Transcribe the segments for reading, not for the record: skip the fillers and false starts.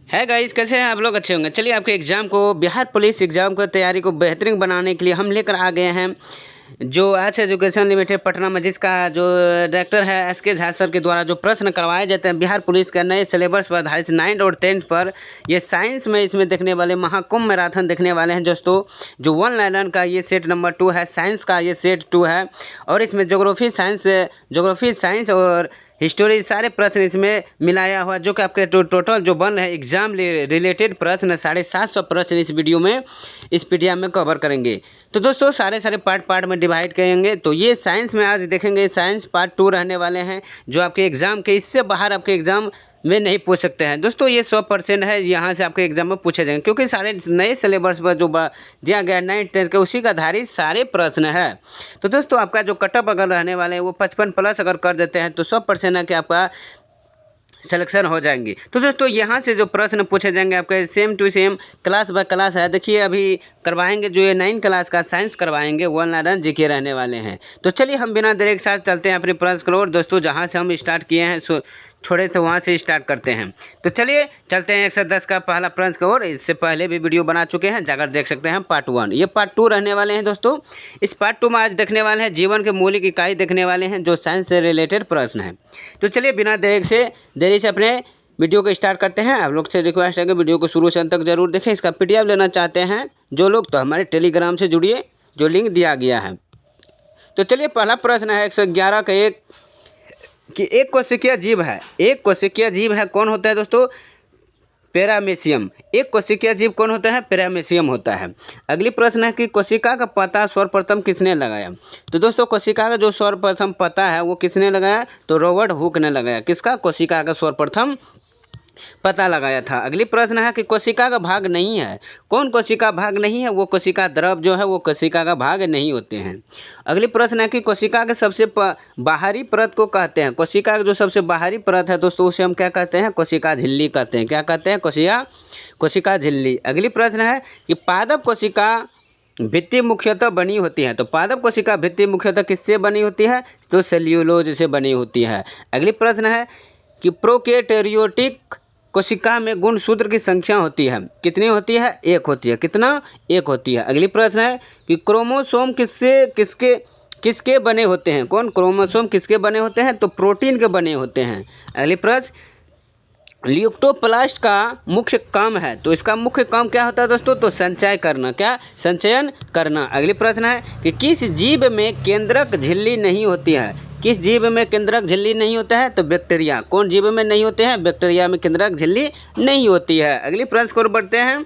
है गाइस, कैसे हैं आप लोग? अच्छे होंगे। चलिए, आपके एग्ज़ाम को, बिहार पुलिस एग्ज़ाम को तैयारी को बेहतरीन बनाने के लिए हम लेकर आ गए हैं जो आज एजुकेशन लिमिटेड पटना में, जिसका जो डायरेक्टर है एस के झा सर के द्वारा जो प्रश्न करवाए जाते हैं बिहार पुलिस के नए सिलेबस पर आधारित 9th और 10th पर। ये साइंस में इसमें देखने वाले महाकुंभ मैराथन देखने वाले हैं दोस्तों। जो 1 लाइनर का ये सेट नंबर 2 है, साइंस का ये सेट 2 है, और इसमें ज्योग्राफी साइंस और हिस्टोरी सारे प्रश्न इसमें मिलाया हुआ, जो कि आपके टोटल जो बन रहे हैं एग्जाम रिलेटेड प्रश्न 750 प्रश्न इस वीडियो में, इस पीडीएफ में कवर करेंगे। तो दोस्तों सारे पार्ट में डिवाइड करेंगे। तो ये साइंस में आज देखेंगे, साइंस पार्ट 2 रहने वाले हैं, जो आपके एग्जाम के, इससे बाहर आपके एग्जाम में नहीं पूछ सकते हैं दोस्तों। ये 100% है, यहाँ से आपके एग्जाम में पूछे जाएंगे, क्योंकि सारे नए सिलेबस पर जो दिया गया 9th 10th के, उसी का आधारित सारे प्रश्न है। तो दोस्तों आपका जो कटअप अगर रहने वाले हैं वो 55+ अगर कर देते हैं तो 100% है कि आपका सिलेक्शन हो जाएंगी। तो दोस्तों यहाँ से जो प्रश्न पूछे जाएंगे आपके same to same class by class है। देखिए अभी करवाएंगे जो ये 9 क्लास का साइंस करवाएंगे, 1 लाइनर जीके रहने वाले हैं। तो चलिए हम बिना देरी के साथ चलते हैं अपने प्रश्न की ओर। दोस्तों जहाँ से हम स्टार्ट किए हैं, छोड़े थे वहाँ से स्टार्ट करते हैं। तो चलिए चलते हैं 110 का पहला प्रश्न की ओर। इससे पहले भी वीडियो बना चुके हैं, जाकर देख सकते हैं पार्ट 1। ये पार्ट 2 रहने वाले हैं दोस्तों। इस पार्ट 2 में आज देखने वाले हैं जीवन के मौलिक इकाई देखने वाले हैं, जो साइंस से रिलेटेड प्रश्न है। तो चलिए बिना देरी से अपने वीडियो को स्टार्ट करते हैं। आप लोग से रिक्वेस्ट है कि वीडियो को शुरू से अंत तक जरूर देखें। इसका पीडीएफ लेना चाहते हैं जो लोग, तो हमारे टेलीग्राम से जुड़िए, जो लिंक दिया गया है। तो चलिए पहला प्रश्न है 111 का एक कोशिकीय जीव है। एक कोशिकीय जीव है, कौन होता है दोस्तों? पैरामीशियम। एक कोशिकीय जीव कौन होता है? पैरामीशियम होता है। अगली प्रश्न है कि कोशिका का पता सर्वप्रथम किसने लगाया? तो दोस्तों कोशिका का जो सर्वप्रथम पता है वो किसने लगाया? तो रॉबर्ट हुक ने लगाया। किसका? कोशिका का सर्वप्रथम पता लगाया था। अगली प्रश्न है कि कोशिका का भाग नहीं है, कौन कोशिका भाग नहीं है? वो कोशिका द्रव जो है वो कोशिका का भाग नहीं होते हैं। अगली प्रश्न है कि कोशिका के सबसे बाहरी परत को कहते हैं। कोशिका का जो सबसे बाहरी परत है दोस्तों, उसे हम क्या कहते हैं? कोशिका झिल्ली कहते हैं। क्या कहते हैं? कोशिका झिल्ली। अगली प्रश्न है कि पादप कोशिका भित्ति मुख्यतः बनी होती है। तो पादप कोशिका भित्ति मुख्यतः किससे बनी होती है? तो सेल्यूलोज से बनी होती है। अगली प्रश्न है कि प्रोकैरियोटिक कोशिका में गुणसूत्र की संख्या होती है, कितनी होती है? 1 होती है। कितना? 1 होती है। अगली प्रश्न है कि क्रोमोसोम किसके बने होते हैं? कौन? क्रोमोसोम किसके बने होते हैं? तो प्रोटीन के बने होते हैं। अगली प्रश्न, ल्यूकोप्लास्ट का मुख्य काम है, तो इसका मुख्य काम क्या होता है दोस्तों? तो संचय करना। क्या? संचयन करना। अगली प्रश्न है कि किस जीव में केंद्रक झिल्ली नहीं होती है? किस जीव में केंद्रक झिल्ली नहीं होता है? तो बैक्टीरिया। कौन जीव में नहीं होते हैं? बैक्टीरिया में केंद्रक झिल्ली नहीं होती है। अगली प्रश्न को बढ़ते हैं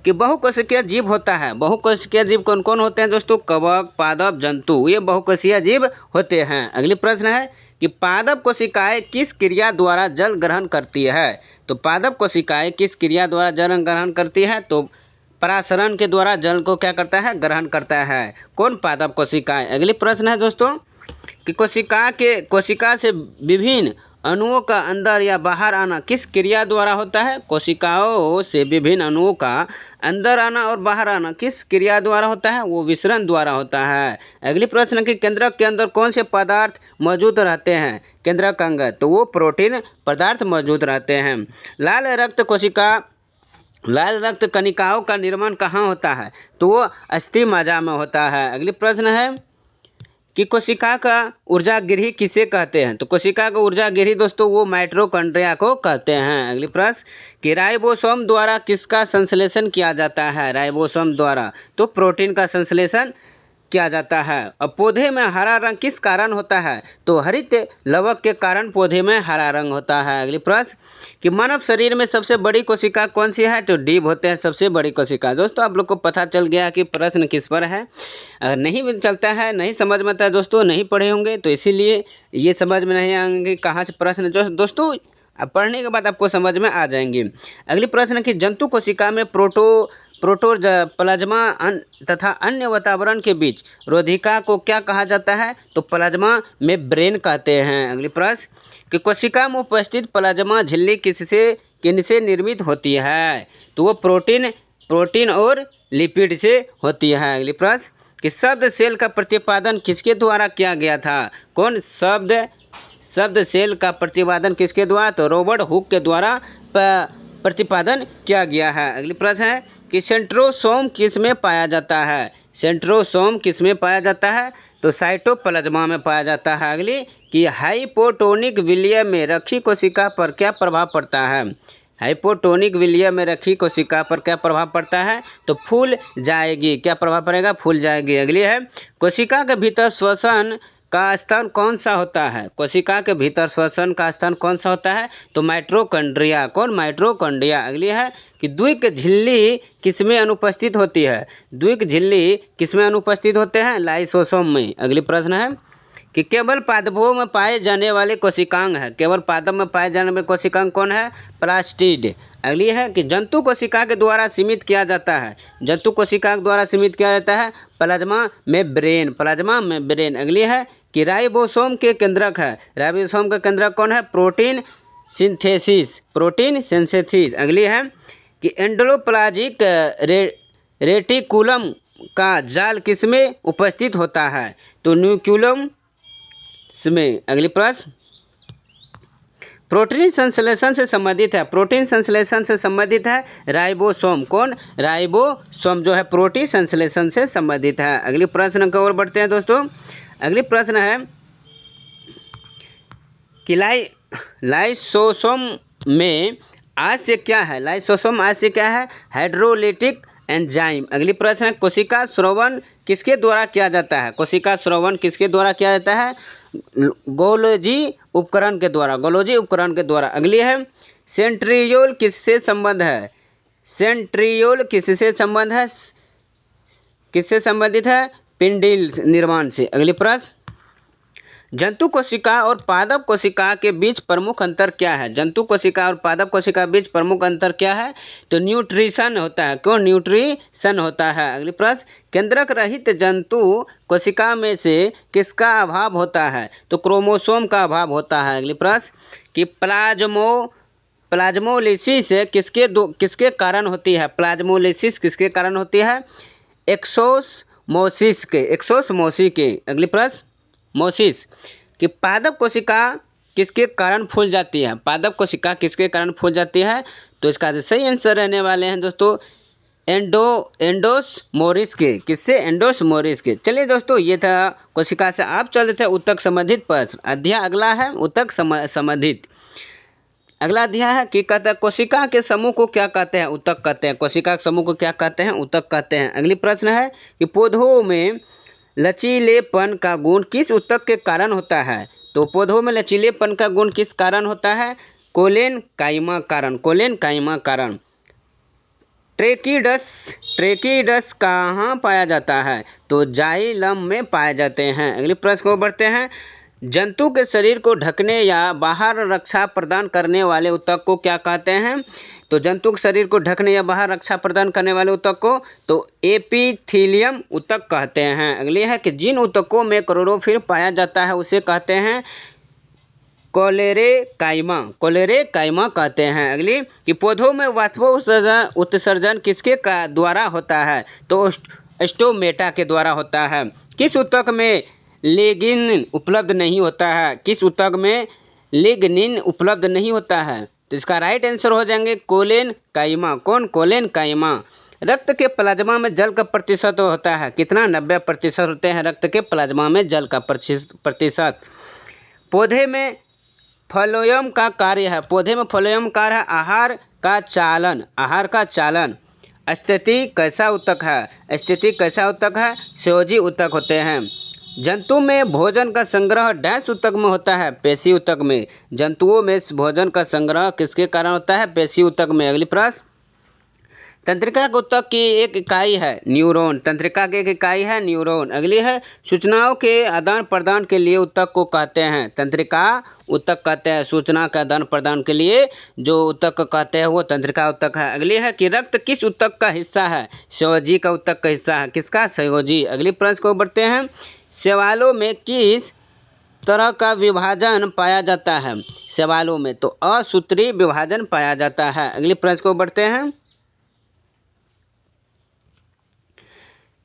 कि बहुकोशिकीय जीव होता है। बहुकोशिकीय जीव कौन कौन होते हैं दोस्तों? कवक, पादप, जंतु, ये बहुकोशिकीय जीव होते हैं। अगली प्रश्न है कि पादप कोशिकाएं किस क्रिया द्वारा जल ग्रहण करती है? तो पादप कोशिकाएं किस क्रिया द्वारा जल ग्रहण करती है? तो परासरण के द्वारा जल को क्या करता है? ग्रहण करता है। कौन? पादप कोशिकाएं। अगली प्रश्न है दोस्तों कि कोशिका से विभिन्न अणुओं का अंदर या बाहर आना किस क्रिया द्वारा होता है? कोशिकाओं से विभिन्न अणुओं का अंदर आना और बाहर आना किस क्रिया द्वारा होता है? वो विसरण द्वारा होता है। अगली प्रश्न कि केंद्रक के अंदर कौन से पदार्थ मौजूद रहते हैं? केंद्रक अंग, तो वो प्रोटीन पदार्थ मौजूद रहते हैं। लाल रक्त कणिकाओं का निर्माण कहाँ होता है? तो वो अस्थि मज्जा में होता है। अगली प्रश्न है कि कोशिका का ऊर्जा गृह किसे कहते हैं? तो कोशिका का ऊर्जा गृह दोस्तों वो माइटोकॉन्ड्रिया को कहते हैं। अगली प्रश्न कि राइबोसोम द्वारा किसका संश्लेषण किया जाता है? राइबोसोम द्वारा तो प्रोटीन का संश्लेषण किया जाता है। अब पौधे में हरा रंग किस कारण होता है? तो हरित लवक के कारण पौधे में हरा रंग होता है। अगली प्रश्न कि मानव शरीर में सबसे बड़ी कोशिका कौन सी है? तो डीप होते हैं सबसे बड़ी कोशिका। दोस्तों आप लोग को पता चल गया कि प्रश्न किस पर है। अगर नहीं चलता है, नहीं समझ में आता है दोस्तों, नहीं पढ़े होंगे, तो इसीलिए ये समझ में नहीं आएंगे कहाँ से प्रश्न, जो दोस्तों अब पढ़ने के बाद आपको समझ में आ जाएंगे। अगली प्रश्न कि जंतु कोशिका में प्लाज्मा तथा अन्य वातावरण के बीच रोधिका को क्या कहा जाता है? तो प्लाज्मा मेम्ब्रेन कहते हैं। अगली प्रश्न कि कोशिका में उपस्थित प्लाज्मा झिल्ली किनसे निर्मित होती है? तो वो प्रोटीन और लिपिड से होती है। अगली प्रश्न कि शब्द सेल का प्रतिपादन किसके द्वारा किया गया था? कौन? शब्द सेल का प्रतिपादन किसके द्वारा? तो रॉबर्ट हुक के द्वारा प्रतिपादन किया गया है। अगली प्रश्न है कि सेंट्रोसोम किस में पाया जाता है? सेंट्रोसोम किस में पाया जाता है? तो साइटोप्लाज्मा में पाया जाता है। अगली कि हाइपोटोनिक विलय में रखी कोशिका पर क्या प्रभाव पड़ता है? हाइपोटोनिक विलय में रखी कोशिका पर क्या प्रभाव पड़ता है? तो फूल जाएगी। क्या प्रभाव पड़ेगा? फूल जाएगी। अगली है कोशिका के भीतर श्वसन का स्थान कौन सा होता है? कोशिका के भीतर श्वसन का स्थान कौन सा होता है? तो माइटोकॉन्ड्रिया। कौन? माइटोकॉन्ड्रिया। अगली है कि द्विक झिल्ली किसमें अनुपस्थित होती है? द्विक झिल्ली किसमें अनुपस्थित होते हैं? लाइसोसोम में। अगली प्रश्न है कि केवल पादपों में पाए जाने वाले कोशिकांग है। केवल पादप में पाए जाने वाले कोशिकांग कौन है? प्लास्टिड। अगली है कि जंतु कोशिका के द्वारा सीमित किया जाता है। जंतु कोशिका के द्वारा सीमित किया जाता है प्लाज्मा मेम्ब्रेन। Plasma membrane. अगली है कि राइबोसोम के केंद्रक है। राइबोसोम का केंद्रक कौन है? Protein synthesis. Protein synthesis. अगली है कि एंडोप्लाज्मिक रेटिकुलम का जाल किसमें उपस्थित होता है? तो न्यूक्लियस में। अगली प्रश्न प्रोटीन संश्लेषण से संबंधित है। प्रोटीन संश्लेषण से संबंधित है राइबोसोम। कौन? राइबोसोम जो है प्रोटीन संश्लेषण से संबंधित है। अगली प्रश्न की ओर बढ़ते हैं दोस्तों। अगली प्रश्न है कि लाइसोसोम में आशय क्या है? लाइसोसोम आशय क्या है? Hydrolytic enzyme. अगली प्रश्न है कोशिका स्रवण किसके द्वारा किया जाता है? कोशिका स्रवण किसके द्वारा किया जाता है? गोलोजी उपकरण के द्वारा। गोलोजी उपकरण के द्वारा। अगली है सेंट्रियोल किससे संबंध है? सेंट्रियोल किससे संबंध है? किससे संबंधित है? पिंडील निर्माण से। अगली प्रश्न जंतु कोशिका और पादप कोशिका के बीच प्रमुख अंतर क्या है? जंतु कोशिका और पादप कोशिका के बीच प्रमुख अंतर क्या है? तो न्यूट्रिशन होता है। क्यों? न्यूट्रिशन होता है। अगली प्रश्न केंद्रक रहित जंतु कोशिका में से किसका अभाव होता है? तो क्रोमोसोम का अभाव होता है। अगली प्रश्न कि प्लाज्मोलिसिस किसके कारण होती है? प्लाज्मोलिसिस किसके कारण होती है? एक्सोसमोसिस के। अगली प्रश्न मोसिस कि पादप कोशिका किसके कारण फूल जाती है? पादप कोशिका किसके कारण फूल जाती है? तो इसका सही आंसर रहने वाले हैं दोस्तों एंडोस्मोरिस के। किससे? एंडोस्मोरिस के। चलिए दोस्तों ये था कोशिका से। आप चल रहे थे ऊतक संबंधित प्रश्न। अध्याय अगला है ऊतक संबंधित। अगला अध्याय है कि कहते हैं कोशिका के समूह को क्या कहते हैं? ऊतक कहते हैं। कोशिका के समूह को क्या कहते हैं? ऊतक कहते हैं। अगली प्रश्न है कि पौधों में लचीलेपन का गुण किस ऊतक के कारण होता है? तो पौधों में लचीलेपन का गुण किस कारण होता है? कोलेनकाइमा कारण। कोलेनकाइमा कारण। ट्रेकिडस कहाँ पाया जाता है? तो जाइलम में पाए जाते हैं। अगले प्रश्न को बढ़ते हैं। जंतु के शरीर को ढकने या बाहर रक्षा प्रदान करने वाले ऊतक को क्या कहते हैं? तो जंतु के शरीर को ढकने या बाहर रक्षा प्रदान करने वाले ऊतक को तो एपिथेलियम ऊतक कहते हैं। अगली है कि जिन ऊतकों में क्लोरोफिल पाया जाता है उसे कहते हैं कोलेरेकाइमा कहते हैं। अगली कि पौधों में वाष्पोत्सर्जन उत्सर्जन किसके द्वारा होता है? तो स्टोमेटा के द्वारा होता है। किस ऊतक में लिग्निन उपलब्ध नहीं होता है? किस ऊतक में लिग्निन उपलब्ध नहीं होता है? तो इसका राइट आंसर हो जाएंगे कोलेनकाइमा। कौन? कोलेनकाइमा। रक्त के प्लाज्मा में जल का प्रतिशत होता है कितना? 90% होते हैं रक्त के प्लाज्मा में जल का प्रतिशत। पौधे में फ्लोएम का कार्य है। पौधे में फ्लोएम कार्य है आहार का चालन। स्थिति कैसा ऊतक है? स्थिति कैसा ऊतक है? संयोजी ऊतक होते हैं। जंतु में भोजन का संग्रह डैश ऊतक में होता है? पेशी ऊतक में। जंतुओं में भोजन का संग्रह किसके कारण होता है? पेशी ऊतक में। अगली प्रश्न तंत्रिका ऊतक की एक इकाई है न्यूरॉन। तंत्रिका की एक इकाई है न्यूरॉन। अगली है सूचनाओं के आदान प्रदान के लिए ऊतक को कहते हैं तंत्रिका ऊतक कहते हैं। सूचना का आदान प्रदान के लिए जो ऊतक कहते हैं वो तंत्रिका ऊतक है। अगली है कि रक्त किस ऊतक का हिस्सा है? संयोजी का ऊतक का हिस्सा है। किसका? संयोजी। अगली प्रश्न को बढ़ते हैं। शैवालों में किस तरह का विभाजन पाया जाता है? शैवालों में तो असूत्री विभाजन पाया जाता है। अगली प्रश्न को बढ़ते हैं।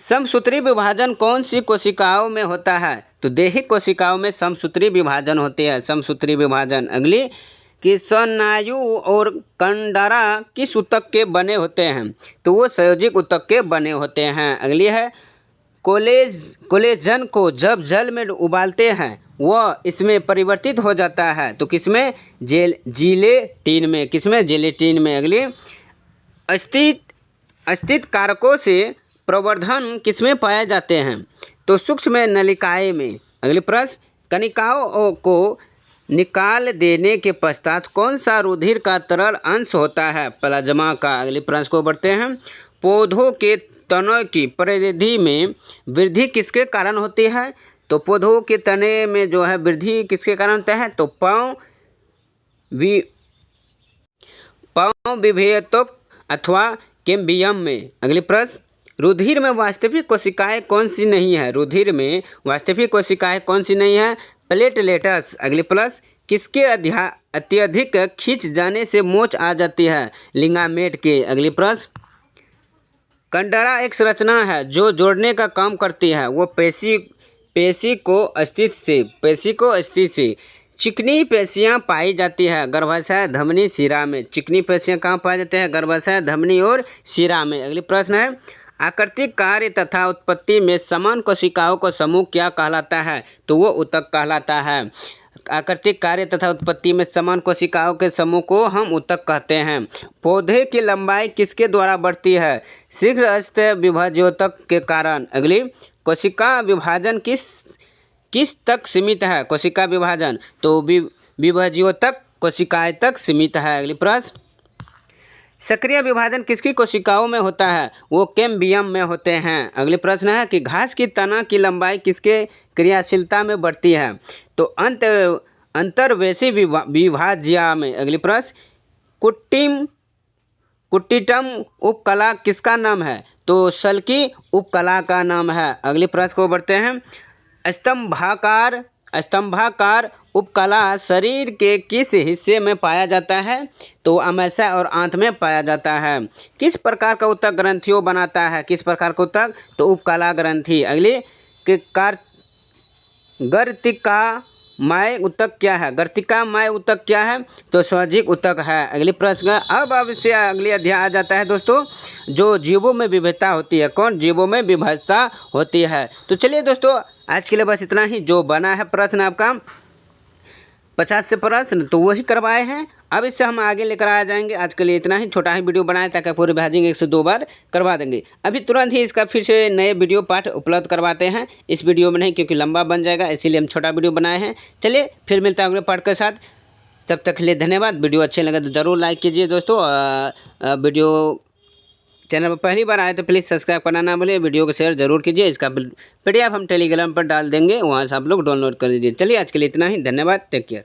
समसूत्री विभाजन कौन सी कोशिकाओं में होता है? तो दैहिक कोशिकाओं में समसूत्री विभाजन होती है। समसूत्री विभाजन। अगली कि स्नायु और कंडरा किस ऊतक के बने होते हैं? तो वो संयोजिक ऊतक के बने होते हैं। अगली है कोलेजन को जब जल में उबालते हैं वह इसमें परिवर्तित हो जाता है, तो किसमें? जिलेटिन में। किसमें? जिलेटिन में। अगली अस्तित्व कारकों से प्रवर्धन किसमें पाए जाते हैं? तो सूक्ष्म नलिकाएं में। अगले प्रश्न, कणिकाओं को निकाल देने के पश्चात कौन सा रुधिर का तरल अंश होता है? प्लाज्मा का। अगले प्रश्न को बढ़ते हैं, पौधों के तनों की परिधि में वृद्धि किसके कारण होती है? तो पौधों के तने में जो है वृद्धि किसके कारण होता है? तो पाँव विभेदक अथवा कैम्बियम में। अगले प्रश्न, रुधिर में वास्तविक कोशिकाएं कौन सी नहीं है? रुधिर में वास्तविक कोशिकाएं कौन सी नहीं है? प्लेटलेट्स। अगले प्रश्न, किसके अत्यधिक खींच जाने से मोच आ जाती है? लिगामेंट के। अगले प्रश्न, कंडरा एक संरचना है जो जोड़ने का काम करती है, वो पेशी को अस्थित से चिकनी पेशियां पाई जाती है गर्भाशय धमनी शिरा में। चिकनी पेशियां कहाँ पाई जाती है? गर्भाशय धमनी और शिरा में। अगले प्रश्न है, आकृतिक कार्य तथा उत्पत्ति में समान कोशिकाओं का समूह क्या कहलाता है? तो वो ऊतक कहलाता है। आकृतिक कार्य तथा उत्पत्ति में समान कोशिकाओं के समूह को हम ऊतक कहते हैं। पौधे की लंबाई किसके द्वारा बढ़ती है? शीघ्र अस्थ विभाज्योतक के कारण। अगली, कोशिका विभाजन किस तक सीमित है? कोशिका विभाजन तो विभाज्योतक कोशिकाएं तक सीमित है। अगली प्रश्न, सक्रिय विभाजन किसकी कोशिकाओं में होता है? वो कैम्बियम में होते हैं। अगले प्रश्न है कि घास की तना की लंबाई किसके क्रियाशीलता में बढ़ती है? तो अंतर्वेशी विभाज्या में। अगले प्रश्न, कुट्टिटम उपकला किसका नाम है? तो सल्की उपकला का नाम है। अगले प्रश्न को बढ़ते हैं, स्तंभाकार उपकला शरीर के किस हिस्से में पाया जाता है? तो अमाशय और आंत में पाया जाता है। किस प्रकार का ऊतक ग्रंथियों बनाता है? किस प्रकार का ऊतक? तो उपकला ग्रंथि। अगली, गर्तिकामय ऊतक क्या है? गर्तिकामय ऊतक क्या है? तो संयोजिक ऊतक है। अगले प्रश्न, अब से अगले अध्याय आ जाता है दोस्तों, जो जीवों में विविधता होती है। कौन? जीवों में विविधता होती है। तो चलिए दोस्तों, आज के लिए बस इतना ही। जो बना है प्रश्न आपका 50 से प्रश्न, तो वही करवाए हैं। अब इससे हम आगे लेकर आ जाएंगे। आज के लिए इतना ही, छोटा ही वीडियो बनाए ताकि पूरे रिवाइजिंग 1 से 2 बार करवा देंगे। अभी तुरंत ही इसका फिर से नए वीडियो पाठ उपलब्ध करवाते हैं। इस वीडियो में नहीं, क्योंकि लंबा बन जाएगा, इसीलिए हम छोटा वीडियो बनाए हैं। चलिए फिर मिलता है अगले पाठ के साथ। तब तक के लिए धन्यवाद। वीडियो अच्छे लगे तो ज़रूर लाइक कीजिए दोस्तों। वीडियो चैनल पर पहली बार आए तो प्लीज़ सब्सक्राइब करना ना भूलिए। वीडियो को शेयर जरूर कीजिए। इसका PDF हम टेलीग्राम पर डाल देंगे, वहाँ से आप लोग डाउनलोड कर दीजिए। चलिए आज के लिए इतना ही, धन्यवाद। Take care.